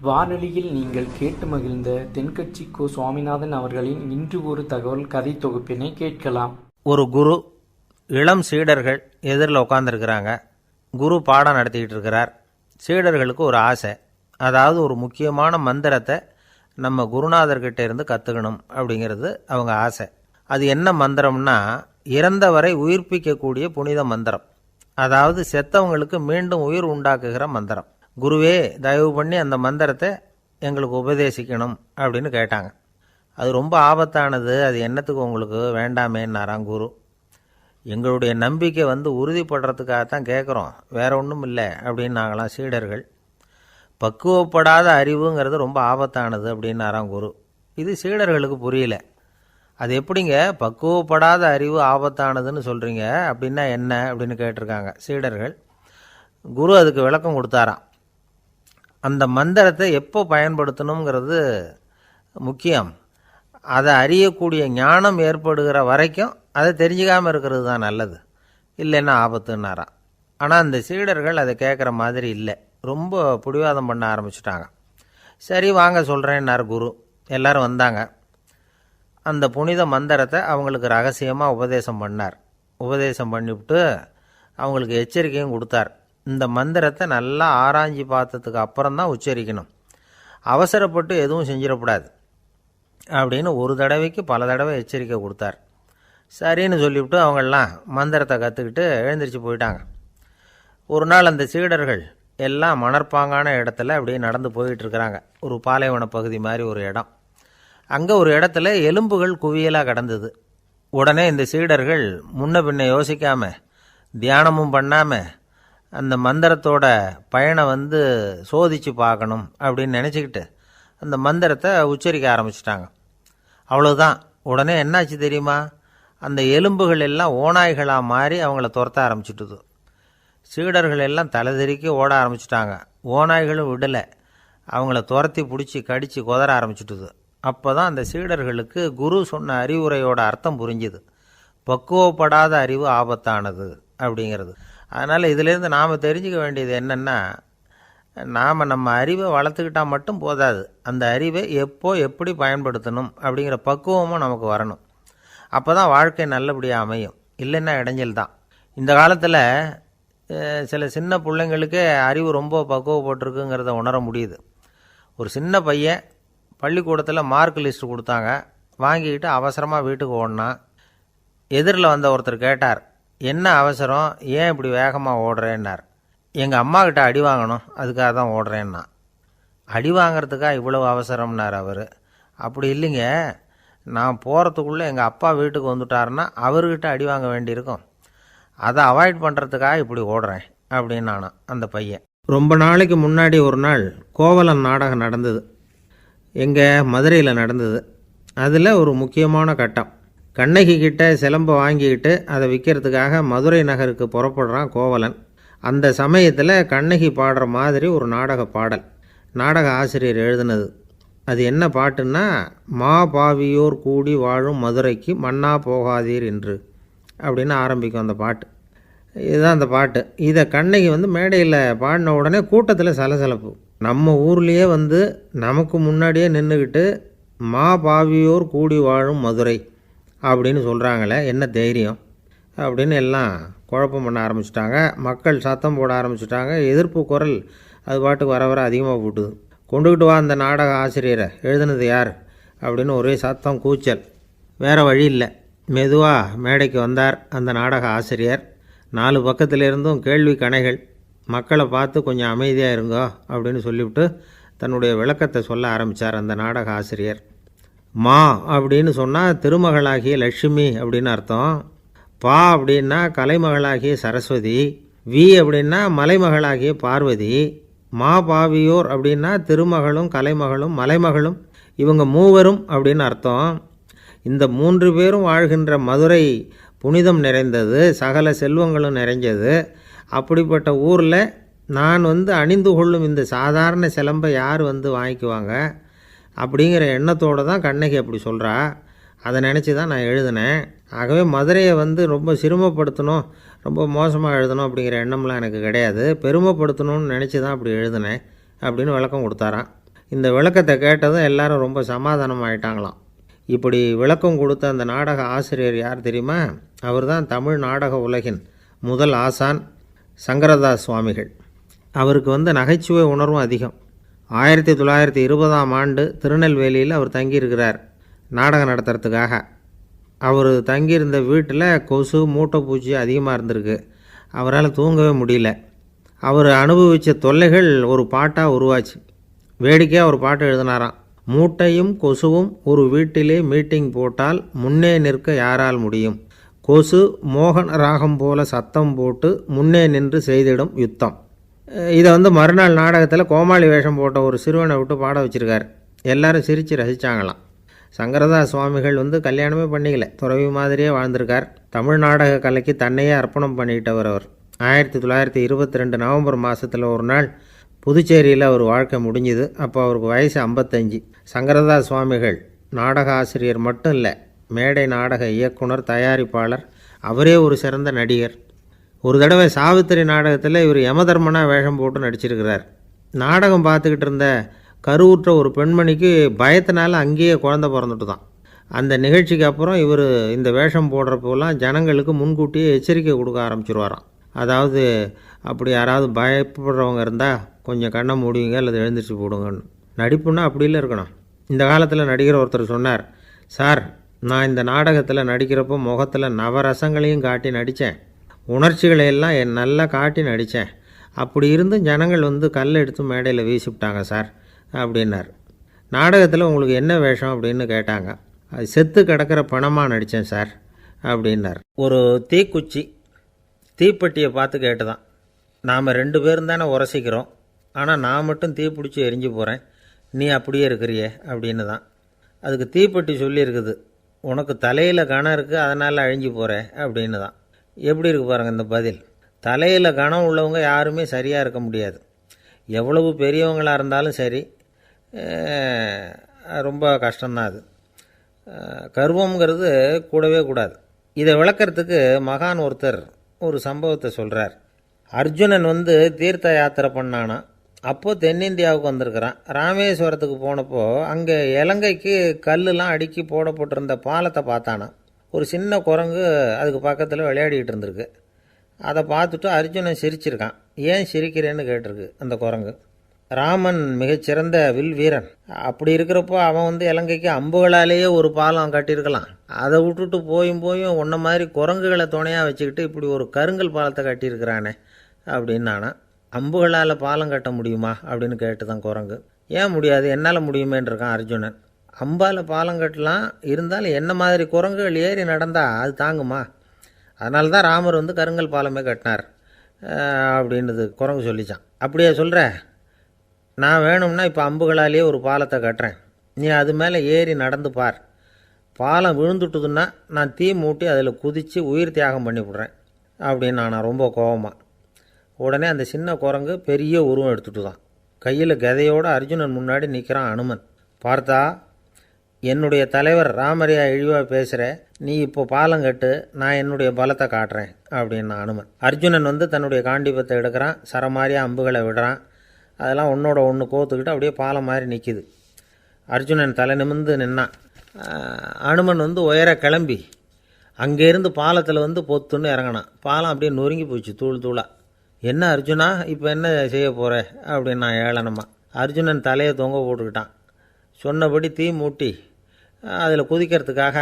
வானொலியில் நீங்கள் கேட்டு மகிழ்ந்த தென்கட்சி கோ. சுவாமிநாதன் அவர்களின் இன்று ஒரு தகவல் கதை தொகுப்பினை கேட்கலாம். ஒரு குரு, இளம் சீடர்கள் எதிரில் உட்காந்துருக்கிறாங்க. குரு பாடம் நடத்திக்கிட்டு இருக்கிறார். சீடர்களுக்கு ஒரு ஆசை, அதாவது ஒரு முக்கியமான மந்திரத்தை நம்ம குருநாதர்கிட்ட இருந்து கற்றுக்கணும் அப்படிங்கிறது அவங்க ஆசை. அது என்ன மந்திரம்னா, இறந்தவரை உயிர்ப்பிக்கக்கூடிய புனித மந்திரம், அதாவது செத்தவங்களுக்கு மீண்டும் உயிர் உண்டாக்குகிற மந்திரம். குருவே, தயவு பண்ணி அந்த மந்திரத்தை எங்களுக்கு உபதேசிக்கணும் அப்படின்னு கேட்டாங்க. அது ரொம்ப ஆபத்தானது, அது என்னத்துக்கு உங்களுக்கு வேண்டாமேன்னாராம் குரு. எங்களுடைய நம்பிக்கை உறுதிப்படுறதுக்காகத்தான் கேட்குறோம், வேற ஒன்றும் இல்லை அப்படின்னாங்களாம் சீடர்கள். பக்குவப்படாத அறிவுங்கிறது ரொம்ப ஆபத்தானது அப்படின்னாராம் குரு. இது சீடர்களுக்கு புரியல. அது எப்படிங்க பக்குவப்படாத அறிவு ஆபத்தானதுன்னு சொல்கிறீங்க, அப்படின்னா என்ன அப்படின்னு கேட்டிருக்காங்க சீடர்கள். குரு அதுக்கு விளக்கம் கொடுத்தாராம். அந்த மந்திரத்தை எப்போ பயன்படுத்தணுங்கிறது முக்கியம். அதை அறியக்கூடிய ஞானம் ஏற்படுகிற வரைக்கும் அதை தெரிஞ்சுக்காமல் இருக்கிறது தான் நல்லது, இல்லைன்னா ஆபத்துன்னாராம். ஆனால் அந்த சீடர்கள் அதை கேட்குற மாதிரி இல்லை, ரொம்ப பிடிவாதம் பண்ண ஆரம்பிச்சிட்டாங்க. சரி வாங்க சொல்கிறேன்னார் குரு. எல்லாரும் வந்தாங்க. அந்த புனித மந்திரத்தை அவங்களுக்கு ரகசியமாக உபதேசம் பண்ணார். உபதேசம் பண்ணிவிட்டு அவங்களுக்கு எச்சரிக்கையும் கொடுத்தார். இந்த மந்திரத்தை நல்லா ஆராய்ச்சி பார்த்ததுக்கு அப்புறம்தான் உச்சரிக்கணும், அவசரப்பட்டு எதுவும் செஞ்சிடக்கூடாது அப்படின்னு ஒரு தடவைக்கு பல தடவை எச்சரிக்கை கொடுத்தார். சரின்னு சொல்லிவிட்டு அவங்கெல்லாம் மந்திரத்தை கற்றுக்கிட்டு எழுந்திரிச்சு போயிட்டாங்க. ஒரு நாள் அந்த சீடர்கள் எல்லாம் மணற்பாங்கான இடத்துல அப்படியே நடந்து போயிட்டுருக்கிறாங்க. ஒரு பாலைவன பகுதி மாதிரி ஒரு இடம். அங்கே ஒரு இடத்துல எலும்புகள் குவியலாக கிடந்தது. உடனே இந்த சீடர்கள் முன்ன பின்ன யோசிக்காமல், தியானமும் பண்ணாமல், அந்த மந்திரத்தோட பயனை சோதித்து பார்க்கணும் அப்படின்னு நினச்சிக்கிட்டு அந்த மந்திரத்தை உச்சரிக்க ஆரம்பிச்சிட்டாங்க. அவ்வளோதான். உடனே என்னாச்சு தெரியுமா, அந்த எலும்புகள் எல்லாம் ஓநாய்களாக மாறி அவங்கள துரத்த ஆரம்பிச்சுட்டுது. சீடர்கள் எல்லாம் தலைதெறிக்க ஓட ஆரம்பிச்சிட்டாங்க. ஓநாய்களும் விடலை, அவங்கள துரத்தி பிடிச்சி கடித்து கொதற ஆரம்பிச்சுட்டுது. அப்போ தான் அந்த சீடர்களுக்கு குரு சொன்ன அறிவுரையோட அர்த்தம் புரிஞ்சுது. பக்குவப்படாத அறிவு ஆபத்தானது அப்படிங்கிறது. அதனால் இதிலேருந்து நாம் தெரிஞ்சுக்க வேண்டியது என்னென்னா, நாம் நம்ம அறிவை வளர்த்துக்கிட்டால் மட்டும் போதாது, அந்த அறிவை எப்போ எப்படி பயன்படுத்தணும் அப்படிங்கிற பக்குவமும் நமக்கு வரணும். அப்போ தான் வாழ்க்கை நல்லபடியாக அமையும், இல்லைன்னா இடைஞ்சல் தான். இந்த காலத்தில் சில சின்ன பிள்ளைங்களுக்கே அறிவு ரொம்ப பக்குவப்பட்டிருக்குங்கிறத உணர முடியுது. ஒரு சின்ன பையன் பள்ளிக்கூடத்தில் மார்க் லிஸ்ட் கொடுத்தாங்க, வாங்கிக்கிட்டு அவசரமாக வீட்டுக்கு ஓடினான். எதிரில் வந்த ஒருத்தர் கேட்டார், என்ன அவசரம், ஏன் இப்படி வேகமாக ஓடுறேன்னார். எங்கள் அம்மா கிட்ட அடி வாங்கணும், அதுக்காக தான் ஓடுறேன்னா. அடி வாங்கிறதுக்காக இவ்வளவு அவசரம்னார் அவர். அப்படி இல்லைங்க, நான் போகிறதுக்குள்ளே எங்கள் அப்பா வீட்டுக்கு வந்துட்டாருன்னா அவர்கிட்ட அடி வாங்க வேண்டியிருக்கும், அதை அவாய்ட் பண்ணுறதுக்காக இப்படி ஓடுறேன் அப்படின்னு நானும் அந்த பையன். ரொம்ப நாளைக்கு முன்னாடி ஒரு நாள் கோவலன் நாடகம் நடந்தது. எங்கள் மதுரையில் நடந்தது. அதில் ஒரு முக்கியமான கட்டம், கண்ணகி கிட்ட சிலம்பை வாங்கிக்கிட்டு அதை விற்கிறதுக்காக மதுரை நகருக்கு புறப்படுறான் கோவலன். அந்த சமயத்தில் கண்ணகி பாடுற மாதிரி ஒரு நாடக பாடல், நாடக ஆசிரியர் எழுதினது. அது என்ன பாட்டுன்னா, மா பாவியோர் கூடி வாழும் மதுரைக்கு மன்னா போகாதீர் என்று அப்படின்னு ஆரம்பிக்கும் அந்த பாட்டு. இதுதான் அந்த பாட்டு. இதை கண்ணகி மேடையில் பாடின உடனே கூட்டத்தில் சலசலப்பு. நம்ம ஊர்லேயே நமக்கு முன்னாடியே நின்றுக்கிட்டு மா பாவியோர் கூடி வாழும் மதுரை அப்படின்னு சொல்கிறாங்களே, என்ன தைரியம் அப்படின்னு எல்லாம் குழப்பம் பண்ண ஆரம்பிச்சிட்டாங்க. மக்கள் சத்தம் போட ஆரம்பிச்சிட்டாங்க. எதிர்ப்பு குரல் அது பாட்டுக்கு வர வர அதிகமாக போட்டுது. கொண்டுக்கிட்டு வா அந்த நாடக ஆசிரியரை, எழுதுனது யார் அப்படின்னு ஒரே சத்தம், கூச்சல். வேறு வழி இல்லை. மெதுவாக மேடைக்கு வந்தார் அந்த நாடக ஆசிரியர். 4 பக்கத்திலிருந்தும் கேள்வி கணைகள். மக்களை பார்த்து கொஞ்சம் அமைதியாக இருங்கோ அப்படின்னு சொல்லிவிட்டு தன்னுடைய விளக்கத்தை சொல்ல ஆரம்பித்தார் அந்த நாடக ஆசிரியர். மா அப்படின்னு சொன்னால் திருமகளாகிய லட்சுமி அப்படின்னு அர்த்தம். பா அப்படின்னா கலைமகளாகிய சரஸ்வதி. வி அப்படின்னா மலைமகளாகிய பார்வதி. மா பாவியோர் அப்படின்னா திருமகளும் கலைமகளும் மலைமகளும், இவங்க மூவரும் அப்படின்னு அர்த்தம். இந்த 3 பேரும் வாழ்கின்ற மதுரை புனிதம் நிறைந்தது, சகல செல்வங்களும் நிறைஞ்சது. அப்படிப்பட்ட ஊரில் நான் அணிந்து கொள்ளும் இந்த சாதாரண சிலம்பை யார் வாங்கிக்குவாங்க அப்படிங்கிற எண்ணத்தோடு தான் கண்ணகி அப்படி சொல்கிறா. அதை நினச்சி தான் நான் எழுதினேன். ஆகவே மதுரையை ரொம்ப சிரமப்படுத்தணும், ரொம்ப மோசமாக எழுதணும் அப்படிங்கிற எண்ணம்லாம் எனக்கு கிடையாது, பெருமைப்படுத்தணும்னு நினச்சி தான் அப்படி எழுதினேன் அப்படின்னு விளக்கம் கொடுத்தாராம். இந்த விளக்கத்தை கேட்டதும் எல்லாரும் ரொம்ப சமாதானம் ஆயிட்டாங்களாம். இப்படி விளக்கம் கொடுத்த அந்த நாடக ஆசிரியர் யார் தெரியுமா? அவர் தான் தமிழ் நாடக உலகின் முதல் ஆசான் சங்கரதாஸ் சுவாமிகள். அவருக்கு நகைச்சுவை உணர்வும் அதிகம். 1920ஆம் ஆண்டு திருநெல்வேலியில் அவர் தங்கியிருக்கிறார் நாடகம் நடத்துறதுக்காக. அவர் தங்கியிருந்த வீட்டில் கொசு மூட்டைப்பூச்சி அதிகமாக இருந்திருக்கு. அவரால் தூங்கவே முடியல. அவர் அனுபவித்த தொல்லைகள் ஒரு பாட்டாக உருவாச்சு. வேடிக்கையாக ஒரு பாட்டு எழுதினாராம். மூட்டையும் கொசுவும் ஒரு வீட்டிலே மீட்டிங் போட்டால் முன்னே நிற்க யாரால் முடியும்? கொசு மோகன ராகம் போல சத்தம் போட்டு முன்னே நின்று செய்திடும் யுத்தம். இதை மறுநாள் நாடகத்தில் கோமாளி வேஷம் போட்ட ஒரு சிறுவனை விட்டு பாட வச்சுருக்கார். எல்லாரும் சிரித்து ரசித்தாங்களாம். சங்கரதாஸ் சுவாமிகள் கல்யாணமே பண்ணிக்கல, துறவி மாதிரியே வாழ்ந்திருக்கார். தமிழ் நாடக கலைக்கு தன்னையே அர்ப்பணம் பண்ணிட்டவர் அவர். 1922 நவம்பர் மாதத்தில் ஒரு நாள் புதுச்சேரியில் அவர் வாழ்க்கை முடிஞ்சுது. அப்போ அவருக்கு வயசு 55. சங்கரதாஸ் சுவாமிகள் நாடக ஆசிரியர் மட்டும் இல்லை, மேடை நாடக இயக்குனர், தயாரிப்பாளர், அவரே ஒரு சிறந்த நடிகர். ஒரு தடவை சாவித்திரி நாடகத்தில் இவர் யமதர்மனாக வேஷம் போட்டு நடிச்சிருக்கிறார். நாடகம் பார்த்துக்கிட்டு இருந்த கருவுற்ற ஒரு பெண்மணிக்கு பயத்தினால அங்கேயே குழந்தை பிறந்துட்டு தான். அந்த நிகழ்ச்சிக்கு அப்புறம் இவர் இந்த வேஷம் போடுறப்போலாம் ஜனங்களுக்கு முன்கூட்டியே எச்சரிக்கை கொடுக்க ஆரம்பிச்சிருவாராம். அதாவது அப்படி யாராவது பயப்படுறவங்க இருந்தால் கொஞ்சம் கண்ணை மூடிங்க அல்லது எழுந்திரிச்சு போடுங்கன்னு. நடிப்புன்னா அப்படிலாம் இருக்கணும். இந்த காலத்தில் நடிகர் ஒருத்தர் சொன்னார், சார் நான் இந்த நாடகத்தில் நடிக்கிறப்போ முகத்தில் நவரசங்களையும் காட்டி நடித்தேன், உணர்ச்சிகளையெல்லாம் நல்லா காட்டி நடித்தேன். அப்படி இருந்தும் ஜனங்கள் கல்லை எடுத்து மேடையில் வீசிவிட்டாங்க சார் அப்படின்னார். நாடகத்தில் உங்களுக்கு என்ன வேஷம் அப்படின்னு கேட்டாங்க. அது செத்து கிடக்கிற பணமாக நடித்தேன் சார் அப்படின்னார். ஒரு தீக்குச்சி தீப்பெட்டியை பார்த்து கேட்டுதான், நாம் 2 பேரும் தானே உரசிக்கிறோம், ஆனால் நான் மட்டும் தீப்பிடிச்சி எரிஞ்சு போகிறேன், நீ அப்படியே இருக்கிறியே அப்படின்னு தான். அதுக்கு தீப்பெட்டி சொல்லியிருக்குது, உனக்கு தலையில் கணம் இருக்குது அதனால் அழிஞ்சு போகிற அப்படின்னு தான். எப்படி இருக்குது பாருங்கள் இந்த பதில். தலையில் கணம் உள்ளவங்க யாருமே சரியாக இருக்க முடியாது. எவ்வளவு பெரியவங்களாக இருந்தாலும் சரி, ரொம்ப கஷ்டம்தான் அது. கர்வம்ங்கிறது கூடவே கூடாது. இதை விளக்கிறதுக்கு மகான் ஒருத்தர் ஒரு சம்பவத்தை சொல்கிறார். அர்ஜுனன் தீர்த்த யாத்திரை பண்ணானா. அப்போது தென்னிந்தியாவுக்கு வந்திருக்கிறான். ராமேஸ்வரத்துக்கு போனப்போ அங்கே இலங்கைக்கு கல்லுலாம் அடுக்கி போடப்பட்டிருந்த பாலத்தை பார்த்தானா. ஒரு சின்ன குரங்கு அதுக்கு பக்கத்தில் விளையாடிக்கிட்டு இருந்திருக்கு. அதை பார்த்துட்டு அர்ஜுனன் சிரிச்சிருக்கான். ஏன் சிரிக்கிறேன்னு கேட்டிருக்கு அந்த குரங்கு. ராமன் மிகச்சிறந்த வில் வீரன். அப்படி இருக்கிறப்போ அவன் இலங்கைக்கு அம்புகளாலேயே ஒரு பாலம் கட்டியிருக்கலாம். அதை விட்டுட்டு போயும் உன்ன மாதிரி குரங்குகளை துணையாக வச்சுக்கிட்டு இப்படி ஒரு கருங்கல் பாலத்தை கட்டியிருக்கிறானே அப்படின்னு நானா. அம்புகளால் பாலம் கட்ட முடியுமா அப்படின்னு கேட்டுதான் குரங்கு. ஏன் முடியாது, என்னால் முடியுமேன்னு இருக்கான் அர்ஜுனன். அம்பால் பாலம் கட்டலாம், இருந்தாலும் என்ன மாதிரி குரங்குகள் ஏறி நடந்தால் அது தாங்குமா? அதனால தான் ராமர் கருங்கல் பாலமே கட்டினார் அப்படின்றது குரங்கு சொல்லிச்சான். அப்படியே சொல்கிற, நான் வேணும்னா இப்போ அம்புகளாலேயே ஒரு பாலத்தை கட்டுறேன், நீ அது மேலே ஏறி நடந்து பார். பாலம் விழுந்துட்டுதுன்னா நான் தீ மூட்டி அதில் குதித்து உயிர் தியாகம் பண்ணி விட்றேன் அப்படின்னு நான் ரொம்ப கோபமாக. உடனே அந்த சின்ன குரங்கு பெரிய உருவம் எடுத்துட்டு தான் கையில் கதையோடு அர்ஜுனன் முன்னாடி நிற்கிறான் அனுமன். பார்த்தா, என்னுடைய தலைவர் ராமரையா இழிவாக பேசுகிற, நீ இப்போ பாலம் கட்டு, நான் என்னுடைய பலத்தை காட்டுறேன் அப்படின்னு அனுமன். அர்ஜுனன் தன்னுடைய காண்டிபத்தை எடுக்கிறான், சரமாரியாக அம்புகளை விடுறான். அதெல்லாம் ஒன்றோட ஒன்று கோத்துக்கிட்டு அப்படியே பாலம் மாதிரி நிற்கிது. அர்ஜுனன் தலை நிமிர்ந்து நின்னான். அனுமன் உயர கிளம்பி அங்கேருந்து பாலத்தில் பொத்துன்னு இறங்கினான். பாலம் அப்படியே நொறுங்கி போச்சு தூள் தூளாக. என்ன அர்ஜுனா, இப்போ என்ன செய்ய போகிற அப்படின்னு ஏளனமா. அர்ஜுனன் தலையை தொங்க போட்டுக்கிட்டான். சொன்னபடி தீ மூட்டி அதில் குதிக்கிறதுக்காக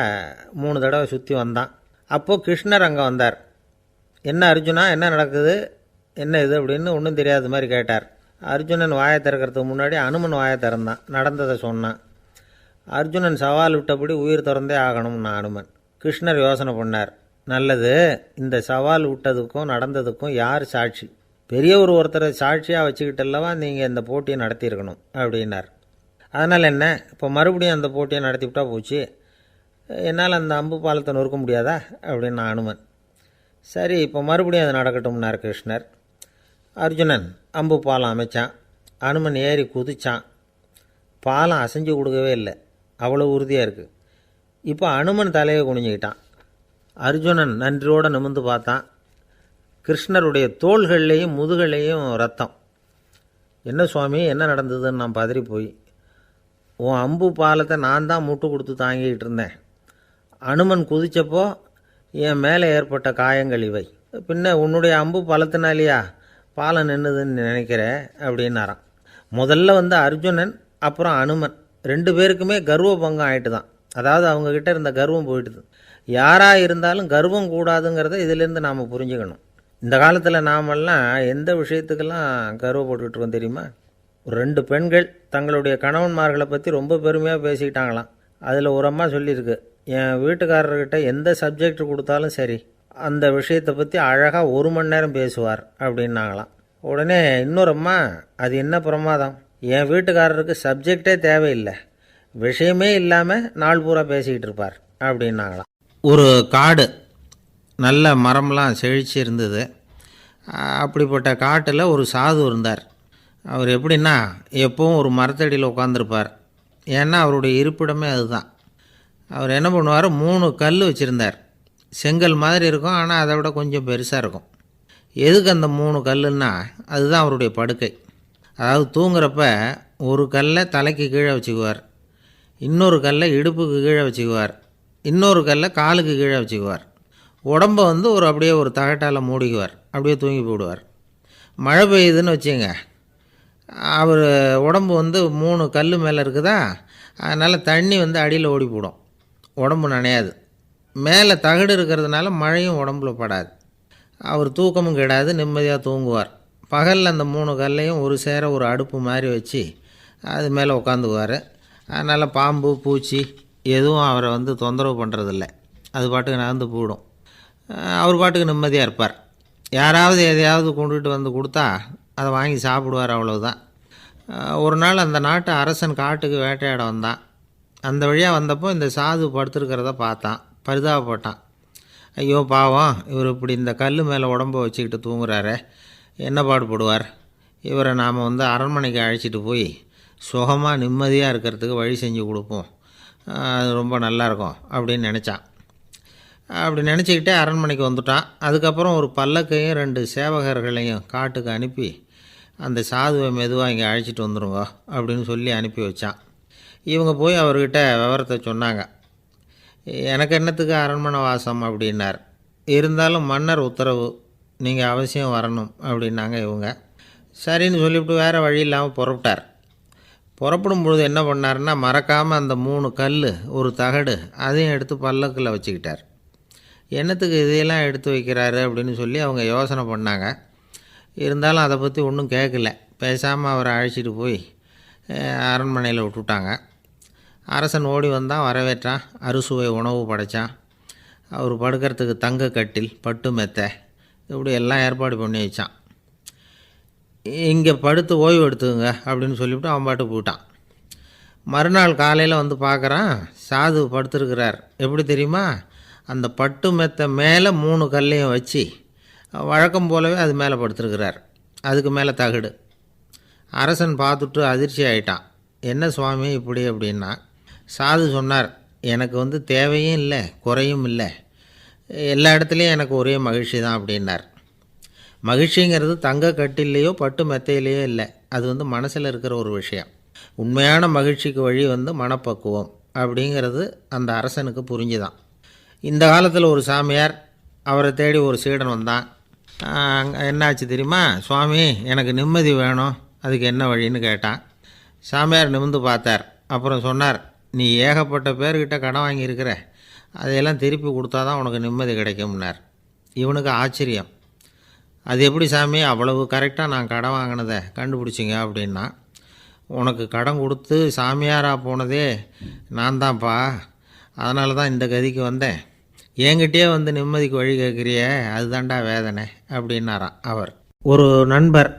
3 தடவை சுற்றி வந்தான். அப்போது கிருஷ்ணர் அங்கே வந்தார். என்ன அர்ஜுனா, என்ன நடக்குது, என்ன இது அப்படின்னு ஒன்றும் தெரியாத மாதிரி கேட்டார். அர்ஜுனன் வாயை திறக்கிறதுக்கு முன்னாடி அனுமன் வாயை திறந்தான், நடந்ததை சொன்னான். அர்ஜுனன் சவால் விட்டபடி உயிர் திறந்தே ஆகணும்னு அனுமன். கிருஷ்ணர் யோசனை பண்ணார். நல்லது, இந்த சவால் விட்டதுக்கும் நடந்ததுக்கும் யார் சாட்சி? பெரியவர் ஒருத்தரை சாட்சியாக வச்சுக்கிட்டல்லவா நீங்கள் இந்த போட்டியை நடத்தியிருக்கணும் அப்படின்னார். அதனால் என்ன, இப்போ மறுபடியும் அந்த போட்டியை நடத்திவிட்டா போச்சு, என்னால் அந்த அம்பு பாலத்தை நொறுக்க முடியாதா அப்படின்னு அனுமன். சரி, இப்போ மறுபடியும் அது நடக்கட்டும்னார் கிருஷ்ணர். அர்ஜுனன் அம்பு பாலம் அமைச்சான். அனுமன் ஏறி குதிச்சான். பாலம் அசைஞ்சு கொடுக்கவே இல்லை, அவ்வளோ உறுதியாக இருக்குது. இப்போ அனுமன் தலையை குனிஞ்சிக்கிட்டான். அர்ஜுனன் நன்றியோடு நிமிர்ந்து பார்த்தான். கிருஷ்ணருடைய தோள்கள்லேயும் முதுகள்லேயும் ரத்தம். என்ன சுவாமி, என்ன நடந்ததுன்னு நான் பதறி போய் உன் அம்பு பாலத்தை நான் தான் முட்டு கொடுத்து தாங்கிக்கிட்டு இருந்தேன். அனுமன் குதிச்சப்போ என் மேலே ஏற்பட்ட காயங்கள் இவை. பின்ன உன்னுடைய அம்பு பலத்தினாலேயா பாலம் நின்றுதுன்னு நினைக்கிற அப்படின்னாராம். முதல்ல அர்ஜுனன் அப்புறம் அனுமன் 2 பேருக்குமே கர்வ பங்கம் ஆயிட்டு தான். அதாவது அவங்கக்கிட்ட இருந்த கர்வம் போயிட்டுது. யாராக இருந்தாலும் கர்வம் கூடாதுங்கிறத இதிலேருந்து நாம் புரிஞ்சுக்கணும். இந்த காலத்தில் நாமெல்லாம் எந்த விஷயத்துக்கெல்லாம் கர்வப்பட்டுக்கிட்டு இருக்கோம் தெரியுமா? ஒரு 2 பெண்கள் தங்களுடைய கணவன்மார்களை பற்றி ரொம்ப பெருமையாக பேசிக்கிட்டாங்களாம். அதில் ஒரு அம்மா சொல்லியிருக்கு, என் வீட்டுக்காரர்கிட்ட எந்த சப்ஜெக்ட் கொடுத்தாலும் சரி அந்த விஷயத்தை பற்றி அழகாக 1 மணி நேரம் பேசுவார் அப்படின்னாங்களாம். உடனே இன்னொரு அம்மா, அது என்ன பிரமாதம், என் வீட்டுக்காரருக்கு சப்ஜெக்டே தேவையில்லை, விஷயமே இல்லாமல் நாள் பூரா பேசிக்கிட்டு இருப்பார் அப்படின்னாங்களாம். ஒரு காடு நல்ல மரம்லாம் செழிச்சு இருந்தது. அப்படிப்பட்ட காட்டில் ஒரு சாது இருந்தார். அவர் எப்படின்னா எப்பவும் ஒரு மரத்தடியில் உட்காந்துருப்பார். ஏன்னா அவருடைய இருப்பிடமே அதுதான். அவர் என்ன பண்ணுவார், 3 கல் வச்சுருந்தார். செங்கல் மாதிரி இருக்கும், ஆனால் அதை விட கொஞ்சம் பெருசாக இருக்கும். எதுக்கு அந்த 3 கல்லுன்னா அதுதான் அவருடைய படுக்கை. அதாவது தூங்குறப்ப ஒரு கல்லை தலைக்கு கீழே வச்சுக்குவார், இன்னொரு கல்லை இடுப்புக்கு கீழே வச்சுக்குவார், இன்னொரு கல்லை காலுக்கு கீழே வச்சுக்குவார். உடம்பை அப்படியே ஒரு தகட்டால் மூடிக்குவார், அப்படியே தூங்கி போடுவார். மழை பெய்யுதுன்னு வச்சுங்க, அவர் உடம்பு 3 கல் மேலே இருக்குதா, அதனால் தண்ணி அடியில் ஓடி போடும், உடம்பு நனையாது. மேலே தகடு இருக்கிறதுனால மழையும் உடம்புல படாது. அவர் தூக்கமும் கெடாது, நிம்மதியாக தூங்குவார். பகலில் அந்த 3 கல்லையும் ஒரு சேர ஒரு அடுப்பு மாதிரி வச்சு அது மேலே உட்காந்துக்குவார். அதனால் பாம்பு பூச்சி எதுவும் அவரை தொந்தரவு பண்ணுறதில்ல, அது பாட்டுக்கு நகர்ந்து போயிடும். அவர் பாட்டுக்கு நிம்மதியாக இருப்பார். யாராவது எதையாவது கொண்டுகிட்டு கொடுத்தா அதை வாங்கி சாப்பிடுவார், அவ்வளவுதான். ஒரு நாள் அந்த நாட்டு அரசன் காட்டுக்கு வேட்டையாட வந்தான். அந்த வழியாக வந்தப்போ இந்த சாது படுத்துருக்கிறத பார்த்தான், பரிதாபப்பட்டான். ஐயோ பாவம், இவர் இப்படி இந்த கல் மேலே உடம்பை வச்சுக்கிட்டு தூங்குறாரே, என்ன பாடுபடுவார், இவரை நாம் அரண்மனைக்கு அழைச்சிட்டு போய் சுகமாக நிம்மதியாக இருக்கிறதுக்கு வழி செஞ்சு கொடுப்போம், அது ரொம்ப நல்லாயிருக்கும் அப்படின்னு நினச்சான். அப்படி நினச்சிக்கிட்டே அரண்மனைக்கு வந்துட்டான். அதுக்கப்புறம் ஒரு பல்லக்கையும் 2 சேவகர்களையும் காட்டுக்கு அனுப்பி அந்த சாதுவை மெதுவாக இங்கே அழைச்சிட்டு வந்துடுங்க அப்படின்னு சொல்லி அனுப்பி வச்சான். இவங்க போய் அவர்கிட்ட விவரத்தை சொன்னாங்க. எனக்கு என்னத்துக்கு அரண்மனை வாசம் அப்படின்னார். இருந்தாலும் மன்னர் உத்தரவு, நீங்கள் அவசியம் வரணும் அப்படின்னாங்க இவங்க. சரின்னு சொல்லிவிட்டு வேறு வழி இல்லாமல் புறப்பட்டார். புறப்படும் பொழுது என்ன பண்ணார்னா, மறக்காமல் அந்த 3 கல் ஒரு தகடு அதையும் எடுத்து பல்லக்கில் வச்சுக்கிட்டார். என்னத்துக்கு இதையெல்லாம் எடுத்து வைக்கிறாரு அப்படின்னு சொல்லி அவங்க யோசனை பண்ணாங்க. இருந்தாலும் அதை பற்றி ஒன்றும் கேட்கல. பேசாமல் அவரை அழைச்சிட்டு போய் அரண்மனையில் விட்டுட்டாங்க. அரசன் ஓடி வந்தான், வரவேற்றான், அறுசுவை உணவு படைத்தான். அவர் படுக்கிறதுக்கு தங்க கட்டில், பட்டு மெத்தை, இப்படி எல்லாம் ஏற்பாடு பண்ணி வச்சான். இங்கே படுத்து ஓய்வு எடுத்துங்க அப்படின்னு சொல்லிவிட்டு அவன் பாட்டு போயிட்டான். மறுநாள் காலையில் பார்க்குறான், சாது படுத்துருக்கிறார். எப்படி தெரியுமா, அந்த பட்டு மெத்தை மேலே 3 கல்லையும் வச்சு வழக்கம் போலவே அது மேலே படுத்துருக்கிறார். அதுக்கு மேலே தகடு. அரசன் பார்த்துட்டு அதிர்ச்சி ஆகிட்டான். என்ன சுவாமி இப்படி அப்படின்னா, சாது சொன்னார், எனக்கு தேவையும் இல்லை குறையும் இல்லை, எல்லா இடத்துலையும் எனக்கு ஒரே மகிழ்ச்சி தான் அப்படின்னார். மகிழ்ச்சிங்கிறது தங்க கட்டிலேயோ பட்டு மெத்தையிலேயோ இல்லை, அது மனசில் இருக்கிற ஒரு விஷயம். உண்மையான மகிழ்ச்சிக்கு வழி மனப்பக்குவம் அப்படிங்கிறது அந்த அரசனுக்கு புரிஞ்சுதான். இந்த காலத்தில் ஒரு சாமியார், அவரை தேடி ஒரு சீடன் வந்தான். என்னாச்சு தெரியுமா, சுவாமி எனக்கு நிம்மதி வேணும், அதுக்கு என்ன வழின்னு கேட்டான். சாமியார் நிமிர்ந்து பார்த்தார். அப்புறம் சொன்னார், நீ ஏகப்பட்ட பேர்கிட்ட கடன் வாங்கியிருக்கிற, அதையெல்லாம் திருப்பி கொடுத்தா தான் உனக்கு நிம்மதி கிடைக்கும்னார். இவனுக்கு ஆச்சரியம். அது எப்படி சாமி, அவ்வளவு கரெக்டாக நான் கடன் வாங்கினதை கண்டுபிடிச்சிங்க அப்படின்னா, உனக்கு கடன் கொடுத்து சாமியாராக போனதே நான் தான்ப்பா, அதனால தான் இந்த கதிக்கு வந்தேன், என்கிட்டயே நிம்மதிக்கு வழி கேட்குறியே, அதுதான்டா வேதனை அப்படின்னாராம் அவர். ஒரு நண்பர்,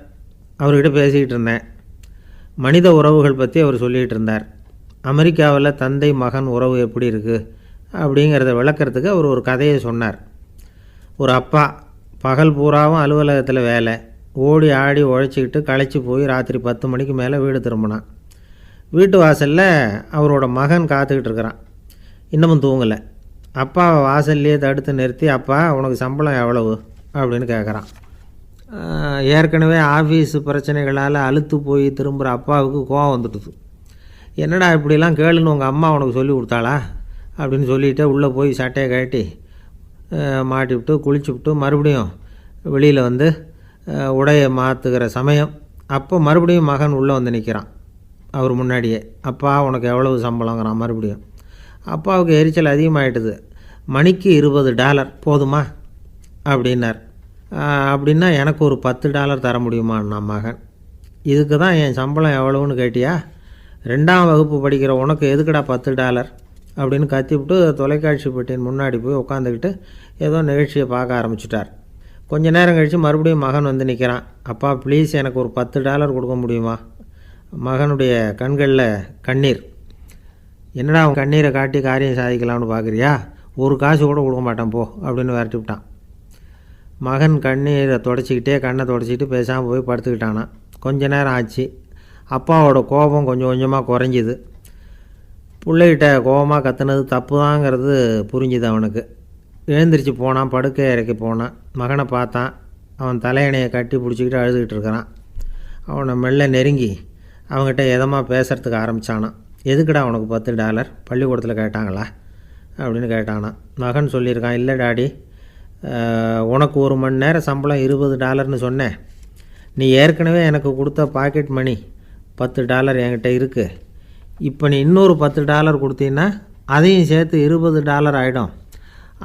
அவர்கிட்ட பேசிக்கிட்டு இருந்தேன். மனித உறவுகள் பற்றி அவர் சொல்லிகிட்டு இருந்தார். அமெரிக்காவில் தந்தை மகன் உறவு எப்படி இருக்குது அப்படிங்கிறத விளக்கிறதுக்கு அவர் ஒரு கதையை சொன்னார். ஒரு அப்பா பகல் பூராவும் அலுவலகத்தில் வேலை, ஓடி ஆடி உழைச்சிக்கிட்டு களைச்சி போய் ராத்திரி 10 மணிக்கு மேலே வீடு திரும்பினான். வீட்டு வாசலில் அவரோட மகன் காத்துக்கிட்டு இருக்கிறான், இன்னமும் தூங்கலை. அப்பாவை வாசல்லையே தடுத்து நிறுத்தி, அப்பா உனக்கு சம்பளம் எவ்வளவு அப்படின்னு கேட்குறான். ஏற்கனவே ஆஃபீஸ் பிரச்சனைகளால் அலுத்து போய் திரும்புகிற அப்பாவுக்கு கோவம் வந்துடுது. என்னடா இப்படிலாம் கேளுன்னு உங்கள் அம்மா உனக்கு சொல்லி கொடுத்தாளா அப்படின்னு சொல்லிவிட்டு உள்ளே போய் சட்டையை கழட்டி மாட்டிவிட்டு குளிச்சுவிட்டு மறுபடியும் வெளியில் வந்து உடையை மாற்றுகிற சமயம் அப்போ மறுபடியும் மகன் உள்ளே வந்து நிற்கிறான் அவர் முன்னாடியே. அப்பா உனக்கு எவ்வளவு சம்பளங்கிறான் மறுபடியும். அப்பாவுக்கு எரிச்சல் அதிகமாகிட்டுது. மணிக்கு $20 போதுமா அப்படின்னார். அப்படின்னா எனக்கு ஒரு $10 தர முடியுமான்னா மகன். இதுக்கு தான் என் சம்பளம் எவ்வளவுன்னு கேட்டியா? 2ஆம் வகுப்பு படிக்கிற உனக்கு எதுக்குடா $10 அப்படின்னு கத்திவிட்டு தொலைக்காட்சி பெட்டியின் முன்னாடி போய் உட்காந்துக்கிட்டு ஏதோ நிகழ்ச்சியை பார்க்க ஆரம்பிச்சிட்டார். கொஞ்ச நேரம் கழித்து மறுபடியும் மகன் வந்து நிற்கிறான். அப்பா ப்ளீஸ் எனக்கு ஒரு $10 கொடுக்க முடியுமா? மகனுடைய கண்களில் கண்ணீர். என்னடா அவன் கண்ணீரை காட்டி காரியம் சாதிக்கலாம்னு பார்க்குறியா? ஒரு காசு கூட கொடுக்க மாட்டான் போ அப்படின்னு விரட்டி விட்டான். மகன் கண்ணீரை தொடச்சிக்கிட்டே கண்ணை தொடச்சிக்கிட்டு பேசாமல் போய் படுத்துக்கிட்டானா. கொஞ்ச நேரம் ஆச்சு. அப்பாவோட கோபம் கொஞ்சம் கொஞ்சமாக குறைஞ்சிது. பிள்ளைகிட்ட கோபமாக கத்துனது தப்பு தாங்கிறது புரிஞ்சுது அவனுக்கு. எழுந்திரிச்சு போனான், படுக்கை இறக்கி போனான். மகனை பார்த்தான். அவன் தலையணையை கட்டி பிடிச்சிக்கிட்டு அழுதுகிட்டு இருக்கிறான். அவனை மெல்ல நெருங்கி அவங்ககிட்ட எதமாக பேசுகிறதுக்கு ஆரம்பித்தானான். எதுக்குடா உனக்கு $10 பள்ளிக்கூடத்தில் கேட்டாங்களா அப்படின்னு கேட்டானான். மகன் சொல்லியிருக்கான், இல்லை டாடி, உனக்கு 1 மணி நேரம் சம்பளம் $20ன்னு சொன்னேன். நீ ஏற்கனவே எனக்கு கொடுத்த பாக்கெட் மணி $10 என்கிட்ட இருக்குது. இப்போ நீ இன்னொரு $10 கொடுத்தீங்கன்னா அதையும் சேர்த்து $20 ஆகிடும்.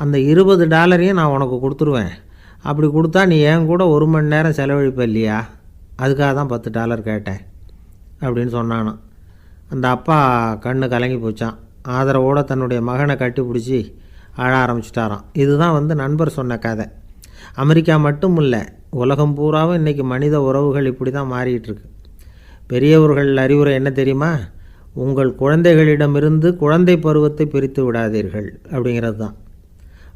அந்த $20 நான் உனக்கு கொடுத்துருவேன். அப்படி கொடுத்தா நீ என் கூட 1 மணி நேரம் செலவழிப்ப இல்லையா? அதுக்காக தான் $10 கேட்டேன் அப்படின்னு சொன்னானோ. அந்த அப்பா கண்ணு கலங்கி போச்சான். ஆதரவோடு தன்னுடைய மகனை கட்டி பிடிச்சி அழ ஆரம்பிச்சிட்டாராம். இதுதான் நண்பர் சொன்ன கதை. அமெரிக்கா மட்டும் இல்லை, உலகம் பூராவும் இன்றைக்கி மனித உறவுகள் இப்படி தான் மாறிட்டுருக்கு. பெரியவர்கள் அறிவுரை என்ன தெரியுமா? உங்கள் குழந்தைகளிடமிருந்து குழந்தை பருவத்தை பிரித்து விடாதீர்கள் அப்படிங்கிறது தான்.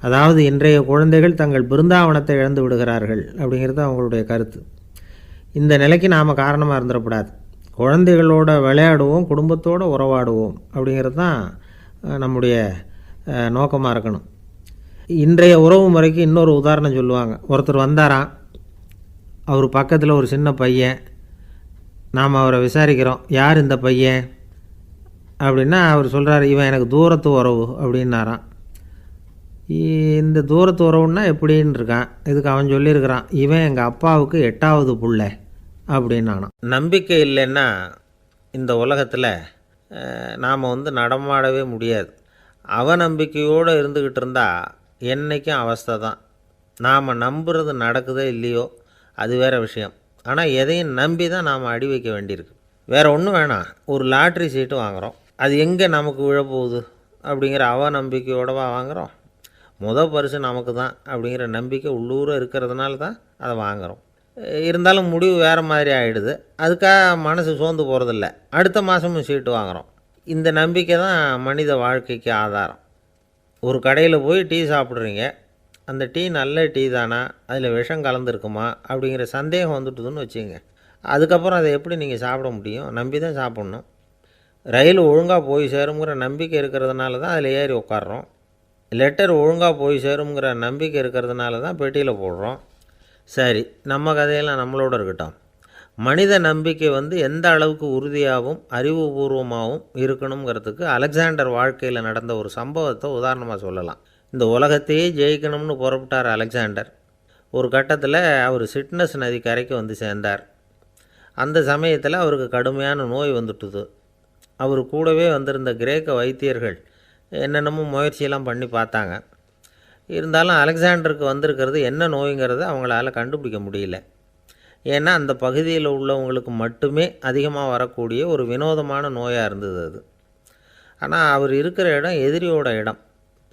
அதாவது இன்றைய குழந்தைகள் தங்கள் பிருந்தாவனத்தை இழந்து விடுகிறார்கள் அப்படிங்கிறது அவங்களுடைய கருத்து. இந்த நிலைக்கு நாம் காரணமாக இருந்துடக்கூடாது. குழந்தைகளோட விளையாடுவோம், குடும்பத்தோடு உறவாடுவோம் அப்படிங்கிறது தான் நம்முடைய நோக்கமாக இருக்கணும். இன்றைய உறவு முறைக்கு இன்னொரு உதாரணம் சொல்லுவாங்க. ஒருத்தர் வந்தாராம், அவர் பக்கத்தில் ஒரு சின்ன பையன். நாம் அவரை விசாரிக்கிறோம், யார் இந்த பையன் அப்படின்னா அவர் சொல்கிறார், இவன் எனக்கு தூரத்து உறவு அப்படின்னாராம். இந்த தூரத்து உறவுன்னா எப்படின்னு இருக்கான். இதுக்கு அவன் சொல்லியிருக்கிறான், இவன் எங்கள் அப்பாவுக்கு 8வது புள்ளை அப்படின்னானான். நம்பிக்கை இல்லைன்னா இந்த உலகத்தில் நாம் நடமாடவே முடியாது. அவநம்பிக்கையோடு இருந்துக்கிட்டு இருந்தால் என்றைக்கும் அவஸ்தை தான். நாம் நம்புறது நடக்குதோ இல்லையோ அது வேறு விஷயம். ஆனால் எதையும் நம்பி தான் நாம் அடி வைக்க வேண்டியிருக்கு. வேறு ஒன்றும் வேணாம், ஒரு லாட்ரி சீட்டு வாங்குகிறோம். அது எங்கே நமக்கு விழப்போகுது அப்படிங்கிற அவநம்பிக்கையோடவா வாங்குகிறோம்? பரிசு நமக்கு தான் அப்படிங்கிற நம்பிக்கை உள்ளூர இருக்கிறதுனால தான் அதை வாங்குகிறோம். இருந்தாலும் முடிவு வேறு மாதிரி ஆகிடுது. அதுக்காக மனசு சோர்ந்து போகிறதில்ல. அடுத்த மாதமும் சீட்டு வாங்குகிறோம். இந்த நம்பிக்கை தான் மனித வாழ்க்கைக்கு ஆதாரம். ஒரு கடையில் போய் டீ சாப்பிட்றீங்க. அந்த டீ நல்ல டீ தானா, அதில் விஷம் கலந்துருக்குமா அப்படிங்கிற சந்தேகம் வந்துட்டுதுன்னு வச்சுங்க. அதுக்கப்புறம் அதை எப்படி நீங்கள் சாப்பிட முடியும்? நம்பி தான் சாப்பிட்ணும். ரயில் ஒழுங்காக போய் சேருங்கிற நம்பிக்கை இருக்கிறதுனால தான் அதில் ஏறி உட்காடுறோம். லெட்டர் ஒழுங்காக போய் சேருங்கிற நம்பிக்கை இருக்கிறதுனால தான் பெட்டியில் போடுறோம். சரி, நம்ம கதையெல்லாம் நம்மளோட இருக்கட்டும். மனித நம்பிக்கை எந்த அளவுக்கு உறுதியாகவும் அறிவுபூர்வமாகவும் இருக்கணுங்கிறதுக்கு அலெக்சாண்டர் வாழ்க்கையில் நடந்த ஒரு சம்பவத்தை உதாரணமாக சொல்லலாம். இந்த உலகத்தையே ஜெயிக்கணும்னு புறப்பட்டார் அலெக்சாண்டர். ஒரு கட்டத்தில் அவர் சிட்னஸ் நதி கரைக்கு சேர்ந்தார். அந்த சமயத்தில் அவருக்கு கடுமையான நோய் வந்துட்டுது. அவர் கூடவே வந்திருந்த கிரேக்க வைத்தியர்கள் என்னென்னமோ முயற்சியெல்லாம் பண்ணி பார்த்தாங்க. இருந்தாலும் அலெக்சாண்டருக்கு வந்திருக்கிறது என்ன நோய்ங்கிறத அவங்களால கண்டுபிடிக்க முடியல. ஏன்னா அந்த பகுதியில் உள்ளவங்களுக்கு மட்டுமே அதிகமாக வரக்கூடிய ஒரு வினோதமான நோயாக இருந்தது அது. ஆனால் அவர் இருக்கிற இடம் எதிரியோட இடம்,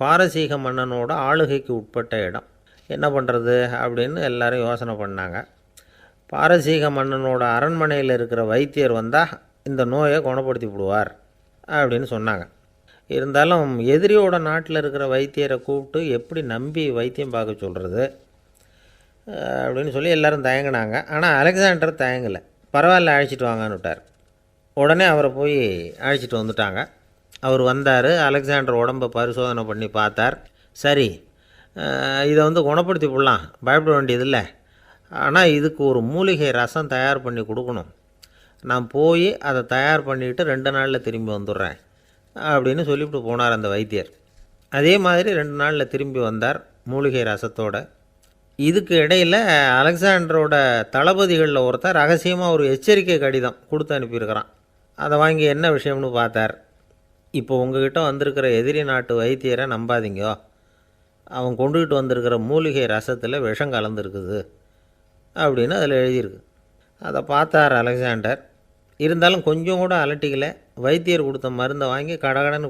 பாரசீக மன்னனோட ஆளுகைக்கு உட்பட்ட இடம். என்ன பண்ணுறது அப்படின்னு எல்லாரும் யோசனை பண்ணாங்க. பாரசீக மன்னனோட அரண்மனையில் இருக்கிற வைத்தியர் வந்தால் இந்த நோயை குணப்படுத்தி விடுவார் அப்படின்னு சொன்னாங்க. இருந்தாலும் எதிரியோட நாட்டில் இருக்கிற வைத்தியரை கூப்பிட்டு எப்படி நம்பி வைத்தியம் பார்க்க சொல்கிறது அப்படின்னு சொல்லி எல்லோரும் தயங்கினாங்க. ஆனால் அலெக்சாண்டர் தயங்கலை. பரவாயில்ல, அழைச்சிட்டு வாங்கன்னு விட்டார். உடனே அவரை போய் அழைச்சிட்டு வந்துட்டாங்க. அவர் வந்தார். அலெக்சாண்டர் உடம்பை பரிசோதனை பண்ணி பார்த்தார். சரி, இதை குணப்படுத்தி விடலாம், பயப்பட வேண்டியதில்லை. ஆனால் இதுக்கு ஒரு மூலிகை ரசம் தயார் பண்ணி கொடுக்கணும். நான் போய் அதை தயார் பண்ணிவிட்டு 2 நாளில் திரும்பி வந்துடுறேன் அப்படின்னு சொல்லிவிட்டு போனார் அந்த வைத்தியர். அதே மாதிரி 2 நாளில் திரும்பி வந்தார் மூலிகை ரசத்தோட. இதுக்கு இடையில் அலெக்சாண்டரோட தளபதிகளில் ஒருத்தர் ரகசியமாக ஒரு எச்சரிக்கை கடிதம் கொடுத்து அனுப்பியிருக்கிறான். அதை வாங்கி என்ன விஷயம்னு பார்த்தார். இப்போ உங்ககிட்ட வந்திருக்கிற எதிரி நாட்டு வைத்தியரை நம்பாதீங்கோ, அவன் கொண்டுகிட்டு வந்திருக்கிற மூலிகை ரசத்தில் விஷம் கலந்துருக்குது அப்படின்னு அதில் எழுதியிருக்கு. அதை பார்த்தார் அலெக்சாண்டர். இருந்தாலும் கொஞ்சம் கூட அலட்டிக்கலை. வைத்தியர் கொடுத்த மருந்தை வாங்கி கடகடன்னு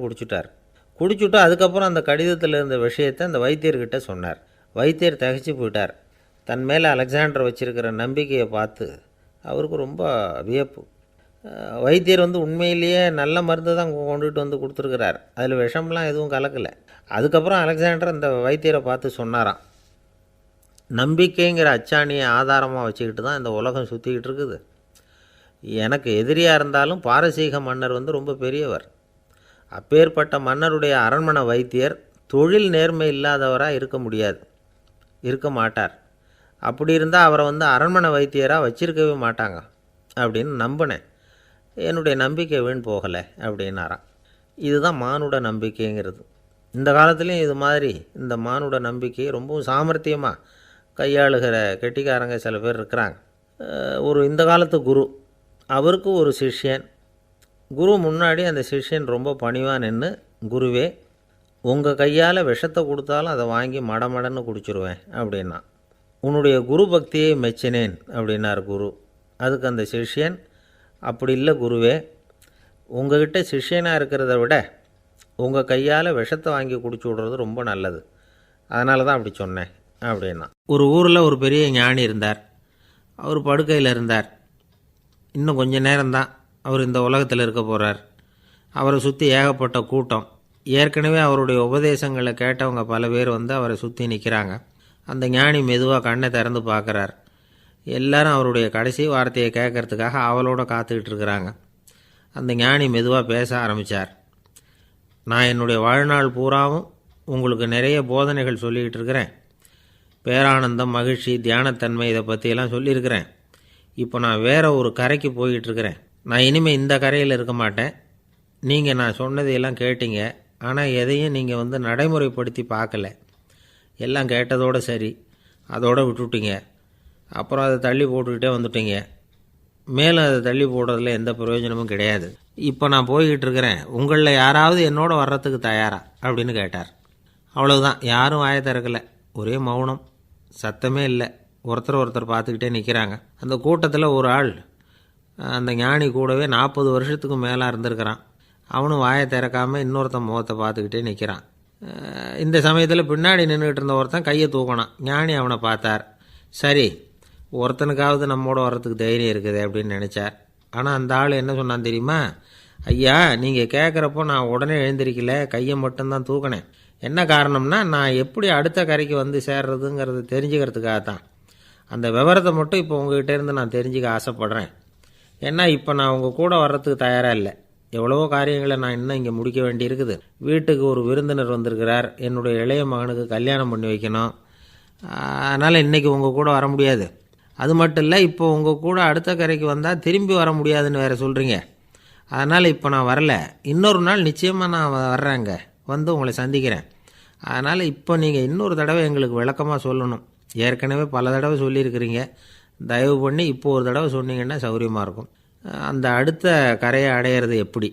குடிச்சுட்டு அதுக்கப்புறம் அந்த கடிதத்தில் இருந்த விஷயத்தை அந்த வைத்தியர்கிட்ட சொன்னார். வைத்தியர் திகைச்சு போயிட்டார். தன் மேலே அலெக்சாண்டர் வச்சுருக்கிற நம்பிக்கையை பார்த்து அவருக்கு ரொம்ப வியப்பு. வைத்தியர் உண்மையிலேயே நல்ல மருந்து தான் கொண்டுகிட்டு வந்து கொடுத்துருக்கிறார், அதில் விஷம்லாம் எதுவும் கலக்கலை. அதுக்கப்புறம் அலெக்சாண்டர் அந்த வைத்தியரை பார்த்து சொன்னாராம், நம்பிக்கைங்கிற அச்சாணியை ஆதாரமாக வச்சுக்கிட்டு தான் இந்த உலகம் சுற்றிக்கிட்டு இருக்குது. எனக்கு எதிரியாக இருந்தாலும் பாரசீக மன்னர் ரொம்ப பெரியவர். அப்பேற்பட்ட மன்னருடைய அரண்மனை வைத்தியர் தொழில் நேர்மை இல்லாதவராக இருக்க மாட்டார். அப்படி இருந்தால் அவரை அரண்மனை வைத்தியராக வச்சிருக்கவே மாட்டாங்க அப்படின்னு நம்பினேன். என்னுடைய நம்பிக்கை வீண் போகலை அப்படின்னாராம். இதுதான் மானுட நம்பிக்கைங்கிறது. இந்த காலத்துலேயும் இது மாதிரி இந்த மானுட நம்பிக்கையை ரொம்பவும் சாமர்த்தியமாக கையாளுகிற கெட்டிக்காரங்க சில பேர் இருக்கிறாங்க. இந்த காலத்து குரு, அவருக்கு ஒரு சிஷ்யன். குரு முன்னாடி அந்த சிஷ்யன் ரொம்ப பணிவாக நின்று, குருவே உங்கள் கையால் விஷத்தை கொடுத்தாலும் அதை வாங்கி மடமடன்னு குடிச்சிருவேன் அப்படின்னா. உன்னுடைய குரு பக்தியை மெச்சினேன் அப்படின்னார் குரு. அதுக்கு அந்த சிஷ்யன், அப்படி இல்லை குருவே, உங்ககிட்ட சிஷ்யனாக இருக்கிறத விட உங்கள் கையால் விஷத்தை வாங்கி குடிச்சு விடுறது ரொம்ப நல்லது, அதனால தான் அப்படி சொன்னேன் அப்படின்னா. ஒரு ஊரில் ஒரு பெரிய ஞானி இருந்தார். அவர் படுக்கையில் இருந்தார். இன்னும் கொஞ்சம் நேரம்தான் அவர் இந்த உலகத்தில் இருக்க போகிறார். அவரை சுற்றி ஏகப்பட்ட கூட்டம். ஏற்கனவே அவருடைய உபதேசங்களை கேட்டவங்க பல பேர் அவரை சுற்றி நிற்கிறாங்க. அந்த ஞானி மெதுவாக கண்ணை திறந்து பார்க்குறார். எல்லாரும் அவருடைய கடைசி வார்த்தையை கேட்கறதுக்காக அவளோட காத்துக்கிட்டு இருக்கிறாங்க. அந்த ஞானி மெதுவாக பேச ஆரம்பித்தார். நான் என்னுடைய வாழ்நாள் பூராவும் உங்களுக்கு நிறைய போதனைகள் சொல்லிக்கிட்டு இருக்கிறேன். பேரானந்தம், மகிழ்ச்சி, தியானத்தன்மை, இதை பற்றியெல்லாம் சொல்லியிருக்கிறேன். இப்போ நான் வேறு ஒரு கரைக்கு போய்கிட்டுருக்கிறேன். நான் இனிமேல் இந்த கரையில் இருக்க மாட்டேன். நீங்கள் நான் சொன்னதையெல்லாம் கேட்டீங்க, ஆனால் எதையும் நீங்கள் நடைமுறைப்படுத்தி பார்க்கல. எல்லாம் கேட்டதோடு சரி, அதோடு விட்டுவிட்டீங்க. அப்புறம் அதை தள்ளி போட்டுக்கிட்டே வந்துட்டீங்க. மேலும் அதை தள்ளி போடுறதுல எந்த பிரயோஜனமும் கிடையாது. இப்போ நான் போய்கிட்டு இருக்கிறேன், உங்களில் யாராவது என்னோட வர்றதுக்கு தயாரா அப்படின்னு கேட்டார். அவ்வளவுதான், யாரும் வாயை திறக்கலை. ஒரே மௌனம், சத்தமே இல்லை. ஒருத்தர் பார்த்துக்கிட்டே நிற்கிறாங்க. அந்த கூட்டத்தில் ஒரு ஆள் அந்த ஞானி கூடவே 40 வருஷத்துக்கு மேலே இருந்திருக்கிறான். அவனும் வாயை திறக்காமல் இன்னொருத்தன் முகத்தை பார்த்துக்கிட்டே நிற்கிறான். இந்த சமயத்தில் பின்னாடி நின்றுக்கிட்டு இருந்த ஒருத்தன் கையை தூக்கினான். ஞானி அவனை பார்த்தார். சரி, ஒருத்தனுக்காவது நம்மோட வர்றதுக்கு தைரியம் இருக்குது அப்படின்னு நினச்சார். ஆனால் அந்த ஆள் என்ன சொன்னான் தெரியுமா? ஐயா, நீங்கள் கேட்குறப்போ நான் உடனே எழுந்திருக்கல, கையை மட்டும்தான் தூக்கினேன். என்ன காரணம்னா, நான் எப்படி அடுத்த கரைக்கு சேர்றதுங்கிறது தெரிஞ்சுக்கிறதுக்காகத்தான். அந்த விவரத்தை மட்டும் இப்போ உங்ககிட்ட இருந்து நான் தெரிஞ்சுக்க ஆசைப்பட்றேன். ஏன்னா இப்போ நான் உங்கள் கூட வர்றதுக்கு தயாராக இல்லை. எவ்வளவோ காரியங்களை நான் இன்னும் இங்கே முடிக்க வேண்டி இருக்குது. வீட்டுக்கு ஒரு விருந்தினர் வந்திருக்கிறார். என்னுடைய இளைய மகனுக்கு கல்யாணம் பண்ணி வைக்கணும். அதனால் இன்றைக்கி உங்கள் கூட வர முடியாது. அது மட்டும் இல்லை, இப்போ உங்கள் கூட அடுத்த கரைக்கு வந்தால் திரும்பி வர முடியாதுன்னு வேறு சொல்கிறீங்க. அதனால் இப்போ நான் வரல. இன்னொரு நாள் நிச்சயமாக நான் வர்றேங்க, உங்களை சந்திக்கிறேன். அதனால் இப்போ நீங்கள் இன்னொரு தடவை எங்களுக்கு விளக்கமாக சொல்லணும். ஏற்கனவே பல தடவை சொல்லியிருக்கிறீங்க. தயவு பண்ணி இப்போ ஒரு தடவை சொன்னீங்கன்னா சௌகரியமாக இருக்கும். அந்த அடுத்த கரையை அடையிறது எப்படி?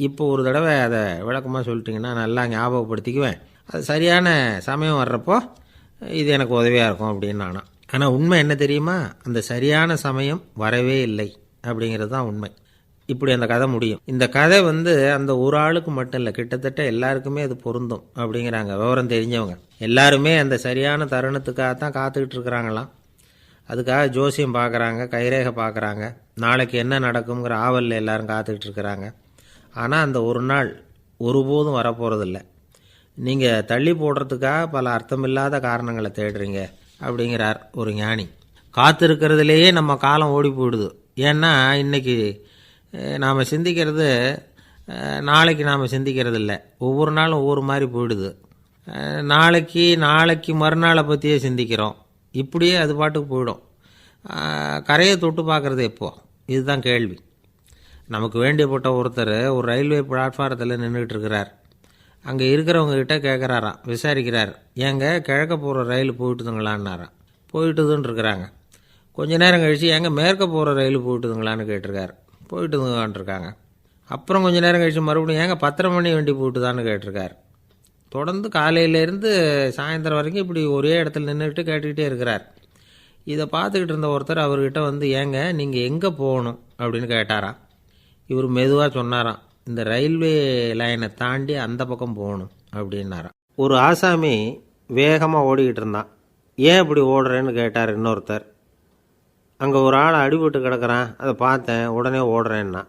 இப்போ ஒரு தடவை அதை விளக்கமாக சொல்லிட்டிங்கன்னா நல்லா ஞாபகப்படுத்திக்குவேன். அது சரியான சமயம் வர்றப்போ இது எனக்கு உதவியாக இருக்கும் அப்படின்னு நானா. ஆனால் உண்மை என்ன தெரியுமா? அந்த சரியான சமயம் வரவே இல்லை அப்படிங்கிறது தான் உண்மை. இப்படி அந்த கதை முடியும். இந்த கதை அந்த ஒரு ஆளுக்கு மட்டும் இல்லை, கிட்டத்தட்ட எல்லாருக்குமே அது பொருந்தும் அப்படிங்கிறாங்க விவரம் தெரிஞ்சவங்க. எல்லாருமே அந்த சரியான தருணத்துக்காகத்தான் காத்துக்கிட்டு இருக்கிறாங்களாம். அதுக்காக ஜோசியம் பார்க்குறாங்க, கைரேகை பார்க்குறாங்க, நாளைக்கு என்ன நடக்குங்கிற ஆவலில் எல்லாரும் காத்துக்கிட்டு இருக்கிறாங்க. ஆனால் அந்த ஒரு நாள் ஒருபோதும் வரப்போகிறதில்ல. நீங்கள் தள்ளி போடுறதுக்காக பல அர்த்தமில்லாத காரணங்களை தேடுறீங்க அப்படிங்கிறார் ஒரு ஞானி. காத்திருக்கிறதுலேயே நம்ம காலம் ஓடி போயிடுது. ஏன்னா இன்றைக்கி நாம் சிந்திக்கிறது நாளைக்கு நாம் சிந்திக்கிறது இல்லை. ஒவ்வொரு நாளும் ஒவ்வொரு மாதிரி போயிடுது. நாளைக்கு மறுநாளை பற்றியே சிந்திக்கிறோம். இப்படியே அது பாட்டுக்கு போயிடும். கரையை தொட்டு பார்க்குறது எப்போ? இதுதான் கேள்வி. நமக்கு வேண்டியப்பட்ட ஒருத்தர் ஒரு ரயில்வே பிளாட்ஃபாரத்தில் நின்றுட்டு இருக்கிறார். அங்கே இருக்கிறவங்ககிட்ட கேட்குறாராம், விசாரிக்கிறார், ஏங்க கிழக்க போகிற ரயில் போயிட்டுதுங்களான்னாராம். போயிட்டுதுன்னு இருக்கிறாங்க. கொஞ்ச நேரம் கழித்து ஏங்க மேற்க போகிற ரயில் போயிட்டுதுங்களான்னு கேட்டிருக்காரு. போயிட்டுதுங்களான்ருக்காங்க. அப்புறம் கொஞ்ச நேரம் கழித்து மறுபடியும் ஏங்க 10:30 மணி வண்டி போயிட்டுதான்னு கேட்டிருக்காரு. தொடர்ந்து காலையிலேருந்து சாயந்தரம் வரைக்கும் இப்படி ஒரே இடத்துல நின்றுட்டு கேட்டுக்கிட்டே இருக்கிறார். இதை பார்த்துக்கிட்டு இருந்த ஒருத்தர் அவர்கிட்ட வந்து, ஏங்க நீங்கள் எங்கே போகணும் அப்படின்னு கேட்டாராம். இவர் மெதுவாக சொன்னாராம், இந்த ரயில்வே லைனை தாண்டி அந்த பக்கம் போகணும் அப்படின்னாராம். ஒரு ஆசாமி வேகமாக ஓடிக்கிட்டு இருந்தான். ஏன் இப்படி ஓடுறேன்னு கேட்டார் இன்னொருத்தர். அங்கே ஒரு ஆள் அடிபட்டு கிடக்கிறான், அதை பார்த்தேன், உடனே ஓடுறேன்னா.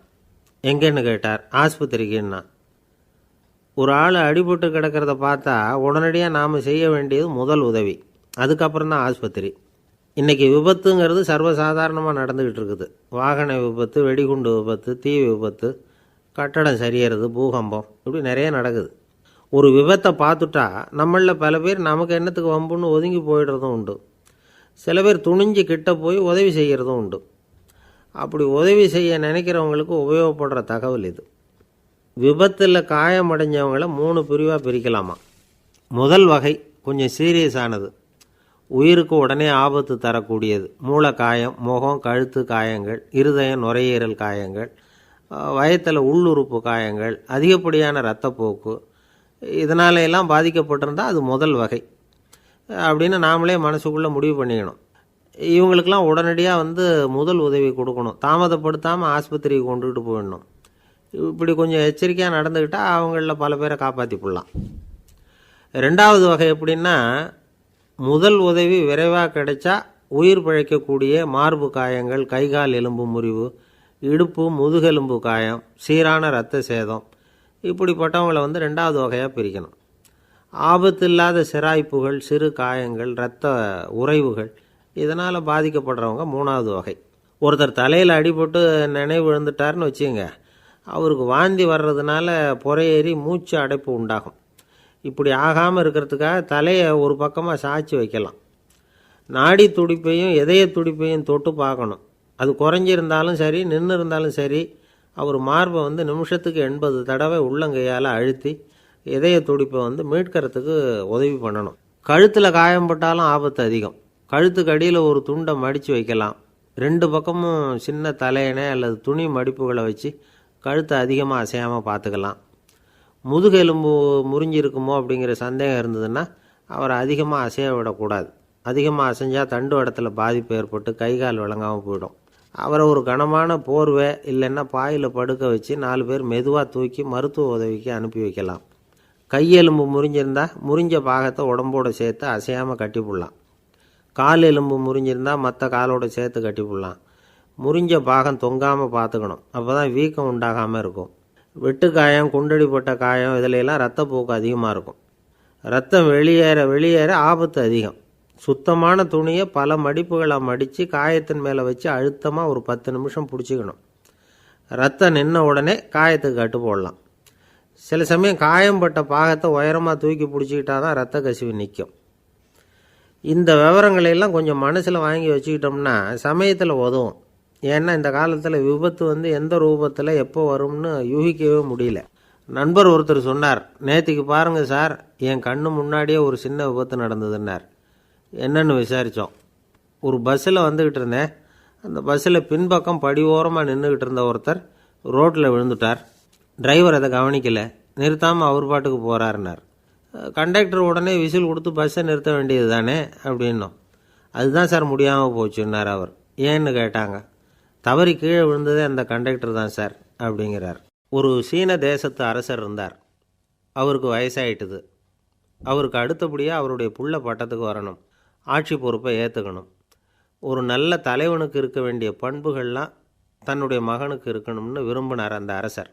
எங்கேன்னு கேட்டார். ஆஸ்பத்திரிக்குன்னா. ஒரு ஆள் அடிபட்டு கிடக்கிறத பார்த்தா உடனடியாக நாம் செய்ய வேண்டியது முதல் உதவி, அதுக்கப்புறம் தான் ஆஸ்பத்திரி. இன்றைக்கி விபத்துங்கிறது சர்வசாதாரணமாக நடந்துக்கிட்டு இருக்குது. வாகன விபத்து, வெடிகுண்டு விபத்து, தீ விபத்து, கட்டடம் சரியறது, பூகம்பம், இப்படி நிறைய நடக்குது. ஒரு விபத்தை பார்த்துட்டா நம்மளில் பல பேர் நமக்கு என்னத்துக்கு வம்புன்னு ஒதுங்கி போயிடுறதும் உண்டு. சில பேர் துணிஞ்சு கிட்ட போய் உதவி செய்கிறதும் உண்டு. அப்படி உதவி செய்ய நினைக்கிறவங்களுக்கு உபயோகப்படுற தகவல் இது. விபத்தில் காயமடைஞ்சவங்களை 3 பிரிவாக பிரிக்கலாமா. முதல் வகை கொஞ்சம் சீரியஸானது, உயிருக்கு உடனே ஆபத்து தரக்கூடியது. மூளை காயம், முகம், கழுத்து காயங்கள், இருதயம், நுரையீரல் காயங்கள், வயத்தில் உள்ளுறுப்பு காயங்கள், அதிகப்படியான இரத்தப்போக்கு, இதனால எல்லாம் பாதிக்கப்பட்டிருந்தால் அது முதல் வகை அப்படின்னு நாமளே மனசுக்குள்ளே முடிவு பண்ணிக்கணும். இவங்களுக்கெல்லாம் உடனடியாக முதல் உதவி கொடுக்கணும். தாமதப்படுத்தாமல் ஆஸ்பத்திரிக்கு கொண்டுகிட்டு போயிடணும். இப்படி கொஞ்சம் எச்சரிக்கையாக நடந்துக்கிட்டால் அவங்களில் பல பேரை காப்பாற்றி போடலாம். ரெண்டாவது வகை எப்படின்னா, முதல் உதவி விரைவாக கிடைச்சா உயிர் பிழைக்கக்கூடிய மார்பு காயங்கள், கைகால் எலும்பு முறிவு, இடுப்பு முதுகெலும்பு காயம், சீரான இரத்த சேதம், இப்படிப்பட்டவங்களை ரெண்டாவது வகையாக பிரிக்கணும். ஆபத்து இல்லாத சிராய்ப்புகள், சிறு காயங்கள், இரத்த உறைவுகள், இதனால் பாதிக்கப்படுறவங்க மூணாவது வகை. ஒருத்தர் தலையில் அடிபட்டு நினைவு விழுந்துட்டார்னு வச்சுங்க, அவருக்கு வாந்தி வர்றதுனால புறையேறி மூச்சு அடைப்பு உண்டாகும். இப்படி ஆகாமல் இருக்கிறதுக்காக தலையை ஒரு பக்கமாக சாய்ச்சி வைக்கலாம். நாடி துடிப்பையும் இதய துடிப்பையும் தொட்டு பார்க்கணும். அது குறைஞ்சிருந்தாலும் சரி, நின்று இருந்தாலும் சரி, அவர் மார்பை நிமிஷத்துக்கு 80 தடவை உள்ளங்கையால் அழுத்தி இதய துடிப்பை மீட்கிறதுக்கு உதவி பண்ணணும். கழுத்தில் காயம்பட்டாலும் ஆபத்து அதிகம். கழுத்துக்கு அடியில் ஒரு துண்டை மடித்து வைக்கலாம். 2 பக்கமும் சின்ன தலையணை அல்லது துணி மடிப்புகளை வச்சு கழுத்தை அதிகமாக அசையாமல் பார்த்துக்கலாம். முதுகெலும்பு முறிஞ்சிருக்குமோ அப்படிங்கிற சந்தேகம் இருந்ததுன்னா அவரை அதிகமாக அசைய விடக்கூடாது. அதிகமாக அசைஞ்சால் தண்டு இடத்துல பாதிப்பு ஏற்பட்டு கைகால் விளங்காமல் போயிடும். அவரை ஒரு கனமான போர்வை இல்லைன்னா பாயில் படுக்க வச்சு 4 பேர் மெதுவாக தூக்கி மருத்துவ உதவிக்கு அனுப்பி வைக்கலாம். கையெலும்பு முறிஞ்சிருந்தால் முறிஞ்ச பாகத்தை உடம்போடு சேர்த்து அசையாமல் கட்டி போடலாம். கால் எலும்பு முறிஞ்சிருந்தால் மற்ற காலோடு சேர்த்து கட்டி போடலாம். முறிஞ்ச பாகம் தொங்காமல் பார்த்துக்கணும். அப்போ தான் வீக்கம் உண்டாகாமல் இருக்கும். வெட்டு காயம், குண்டடிப்பட்ட காயம், இதிலெல்லாம் ரத்தப்போக்கு அதிகமாக இருக்கும். ரத்தம் வெளியேற ஆபத்து அதிகம். சுத்தமான துணியை பல மடிப்புகளை மடித்து காயத்தின் மேலே வச்சு அழுத்தமாக ஒரு 10 நிமிஷம் பிடிச்சிக்கணும். ரத்தம் நின்ன உடனே காயத்துக்கு கட்டு போடலாம். சில சமயம் காயம்பட்ட பாகத்தை உயரமாக தூக்கி பிடிச்சிக்கிட்டா தான் ரத்த கசிவு நிற்கும். இந்த விவரங்களையெல்லாம் கொஞ்சம் மனசில் வாங்கி வச்சுக்கிட்டோம்னா சமயத்தில் உதவும். ஏன்னா இந்த காலத்தில் விபத்து எந்த ரூபத்தில் எப்போ வரும்னு யூகிக்கவே முடியல. நண்பர் ஒருத்தர் சொன்னார், நேற்றுக்கு பாருங்கள் சார், என் கண்ணு முன்னாடியே ஒரு சின்ன விபத்து நடந்ததுன்னார். என்னன்னு விசாரித்தோம். ஒரு பஸ்ஸில் வந்துக்கிட்டு இருந்தேன். அந்த பஸ்ஸில் பின்பக்கம் படி ஓரமாக நின்றுக்கிட்டு இருந்த ஒருத்தர் ரோட்டில் விழுந்துட்டார். டிரைவர் அதை கவனிக்கலை, நிறுத்தாமல் அவர் பாட்டுக்கு போகிறாருன்னார். கண்டக்டர் உடனே விசில் கொடுத்து பஸ்ஸை நிறுத்த வேண்டியது தானே அப்படின்னோம். அதுதான் சார் முடியாமல் போச்சுன்னார் அவர். ஏன்னு கேட்டாங்க. தவறி கீழே விழுந்ததே அந்த கண்டக்டர் தான் சார் அப்படிங்கிறார். ஒரு சீன தேசத்து அரசர் இருந்தார். அவருக்கு வயசாயிட்டுது. அவருக்கு அடுத்தபடியாக அவருடைய புள்ள பட்டத்துக்கு வரணும், ஆட்சி பொறுப்பை ஏற்றுக்கணும். ஒரு நல்ல தலைவனுக்கு இருக்க வேண்டிய பண்புகள்லாம் தன்னுடைய மகனுக்கு இருக்கணும்னு விரும்பினார் அந்த அரசர்.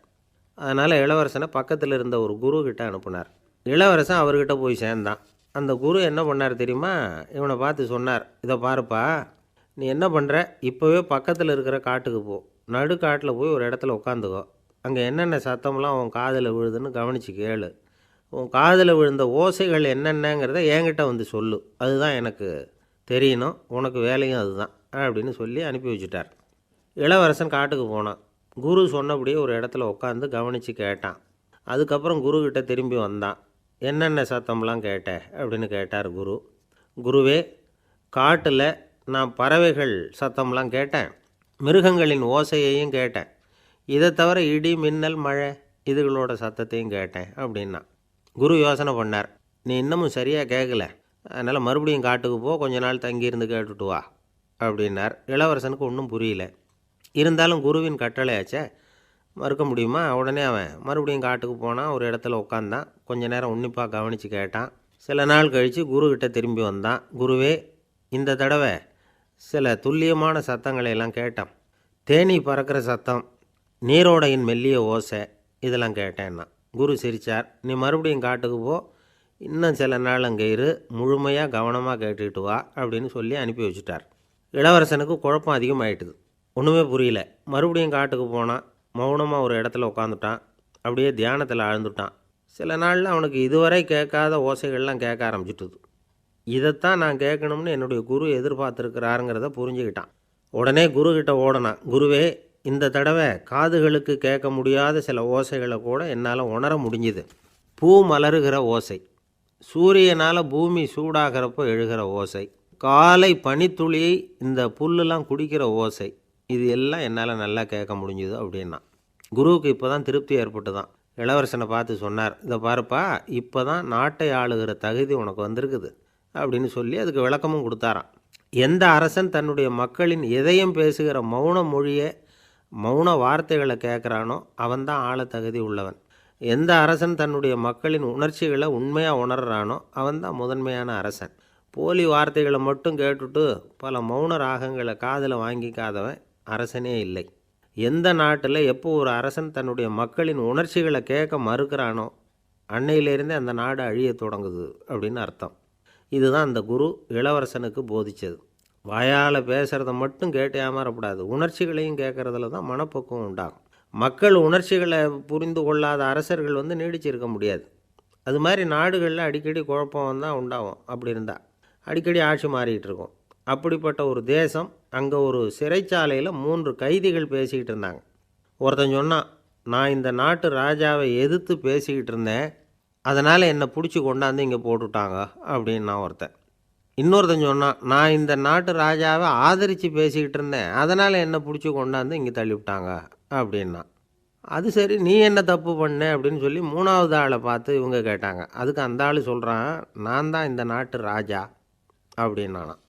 அதனால் இளவரசனை பக்கத்தில் இருந்த ஒரு குரு கிட்ட அனுப்புனார். இளவரசன் அவர்கிட்ட போய் சேர்ந்தான். அந்த குரு என்ன பண்ணார் தெரியுமா? இவனை பார்த்து சொன்னார், இதை பாருப்பா, நீ என்ன பண்ணுற, இப்போவே பக்கத்தில் இருக்கிற காட்டுக்கு போ, நடு காட்டில் போய் ஒரு இடத்துல உட்காந்துக்கோ. அங்கே என்னென்ன சத்தம்லாம் உன் காதில் விழுதுன்னு கவனித்து கேளு. உன் காதில் விழுந்த ஓசைகள் என்னென்னங்கிறத என்கிட்ட சொல்லு, அதுதான் எனக்கு தெரியணும், உனக்கு வேலையும் அதுதான் அப்படின்னு சொல்லி அனுப்பி வச்சுட்டார். இளவரசன் காட்டுக்கு போனான். குரு சொன்னபடியே ஒரு இடத்துல உட்காந்து கவனித்து கேட்டான். அதுக்கப்புறம் குருக்கிட்ட திரும்பி வந்தான். என்னென்ன சத்தம்லாம் கேட்ட அப்படின்னு கேட்டார் குரு. குருவே, காட்டில் நான் பறவைகள் சத்தம்லாம் கேட்டேன், மிருகங்களின் ஓசையையும் கேட்டேன், இதை தவிர இடி மின்னல் மழை இதுகளோட சத்தத்தையும் கேட்டேன் அப்படின்னா. குரு யோசனை பண்ணார். நீ இன்னமும் சரியாக கேட்கல, அதனால் மறுபடியும் காட்டுக்கு போ, கொஞ்ச நாள் தங்கியிருந்து கேட்டுட்டு வா அப்படின்னார். இளவரசனுக்கு ஒன்றும் புரியல. இருந்தாலும் குருவின் கட்டளையாச்சே, மறுக்க முடியுமா? உடனே அவன் மறுபடியும் காட்டுக்கு போனான். ஒரு இடத்துல உட்காந்தான். கொஞ்ச நேரம் உன்னிப்பாக கவனித்து கேட்டான். சில நாள் கழித்து குருக்கிட்ட திரும்பி வந்தான். குருவே, இந்த தடவை சில துல்லியமான சத்தங்களை எல்லாம் கேட்டான். தேனீ பறக்கிற சத்தம், நீரோடையின் மெல்லிய ஓசை, இதெல்லாம் கேட்டேன்னா. குரு சிரித்தார். நீ மறுபடியும் காட்டுக்கு போ, இன்னும் சில நாள் அங்கே இரு, முழுமையாக கவனமாக கேட்டுக்கிட்டு வா அப்படின்னு சொல்லி அனுப்பி வச்சுட்டார். இளவரசனுக்கு குழப்பம் அதிகமாயிட்டுது. ஒன்றுமே புரியல. மறுபடியும் காட்டுக்கு போனான். மௌனமாக ஒரு இடத்துல உட்காந்துட்டான். அப்படியே தியானத்தில் ஆழ்ந்துட்டான். சில நாளில் அவனுக்கு இதுவரை கேட்காத ஓசைகள்லாம் கேட்க ஆரம்பிச்சிட்டுது. இதைத்தான் நான் கேட்கணும்னு என்னுடைய குரு எதிர்பார்த்துருக்கிறாருங்கிறத புரிஞ்சுக்கிட்டான். உடனே குருக்கிட்ட ஓடனான். குருவே, இந்த தடவை காதுகளுக்கு கேட்க முடியாத சில ஓசைகளை கூட என்னால் உணர முடிஞ்சுது. பூ மலருகிற ஓசை, சூரியனால் பூமி சூடாகிறப்போ எழுகிற ஓசை, காலை பனித்துளியை இந்த புல்லுலாம் குடிக்கிற ஓசை, இது எல்லாம் என்னால் நல்லா கேட்க முடிஞ்சுது அப்படின்னா. குருவுக்கு இப்போ தான் திருப்தி ஏற்பட்டு தான். இளவரசனை பார்த்து சொன்னார், இதை பாருப்பா, இப்போ தான் நாட்டை ஆளுகிற தகுதி உனக்கு வந்திருக்குது அப்படின்னு சொல்லி அதுக்கு விளக்கமும் கொடுத்தாராம். எந்த அரசன் தன்னுடைய மக்களின் இதயம் பேசுகிற மௌன மொழியை, மௌன வார்த்தைகளை கேட்குறானோ அவன்தான் ஆள தகுதி உள்ளவன். எந்த அரசன் தன்னுடைய மக்களின் உணர்ச்சிகளை உண்மையாக உணர்றானோ அவன்தான் முதன்மையான அரசன். போலி வார்த்தைகளை மட்டும் கேட்டுட்டு பல மௌன ராகங்களை காதில் வாங்கிக்காதவன் அரசனே இல்லை. எந்த நாட்டில் எப்போ ஒரு அரசன் தன்னுடைய மக்களின் உணர்ச்சிகளை கேட்க மறுக்கிறானோ அன்னையிலேருந்தே அந்த நாடு அழிய தொடங்குது அப்படின்னு அர்த்தம். இதுதான் அந்த குரு இளவரசனுக்கு போதித்தது. வாயால் பேசுகிறத மட்டும் கேட்டு ஏமாறக்கூடாது, உணர்ச்சிகளையும் கேட்குறதுல தான் மனப்பக்குவம் உண்டாகும். மக்கள் உணர்ச்சிகளை புரிந்து கொள்ளாத அரசர்கள் நீடிச்சிருக்க முடியாது. அது மாதிரி நாடுகளில் அடிக்கடி குழப்பம் தான் உண்டாகும். அப்படி இருந்தால் அடிக்கடி ஆட்சி மாறிக்கிட்டு இருக்கும். அப்படிப்பட்ட ஒரு தேசம், அங்கே ஒரு சிறைச்சாலையில் 3 கைதிகள் பேசிக்கிட்டு இருந்தாங்க. ஒருத்தன் சொன்னான், நான் இந்த நாட்டு ராஜாவை எதிர்த்து பேசிக்கிட்டு இருந்தேன், அதனால் என்னை பிடிச்சி கொண்டாந்து இங்கே போட்டுட்டாங்க அப்படின்னா ஒருத்தன். இன்னொருத்தன் சொன்னான், நான் இந்த நாட்டு ராஜாவை ஆதரித்து பேசிக்கிட்டு இருந்தேன், அதனால் என்னை பிடிச்சி கொண்டாந்து இங்கே தள்ளிவிட்டாங்க அப்படின்னா. அது சரி, நீ என்ன தப்பு பண்ண அப்படின்னு சொல்லி 3வது ஆளை பார்த்து இவங்க கேட்டாங்க. அதுக்கு அந்த ஆள் சொல்கிறான், நான் தான் இந்த நாட்டு ராஜா அப்படின்னானான்.